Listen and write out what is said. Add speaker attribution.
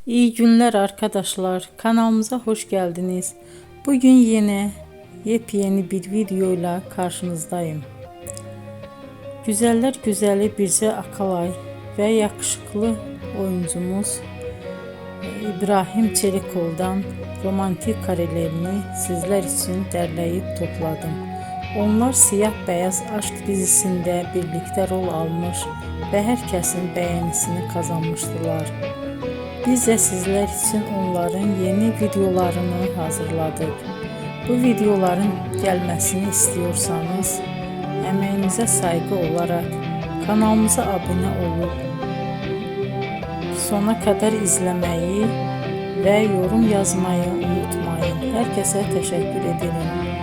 Speaker 1: İyi günler arkadaşlar. Kanalımıza hoş geldiniz. Bugün yine yepyeni bir videoyla karşınızdayım. Güzeller güzeli Bircə Akalay ve yakışıklı oyuncumuz İbrahim Çelikov'dan romantik karelerini sizler için derleyip topladım. Onlar Siyah Beyaz Aşk dizisinde birlikte rol almış ve herkesin beğenisini kazanmıştılar. Biz de sizler için onların yeni videolarını hazırladık. Bu videoların gelmesini istiyorsanız emeğinize saygı olarak kanalımıza abone olup sona kadar izlemeyi ve yorum yazmayı unutmayın. Herkese teşekkür ederim.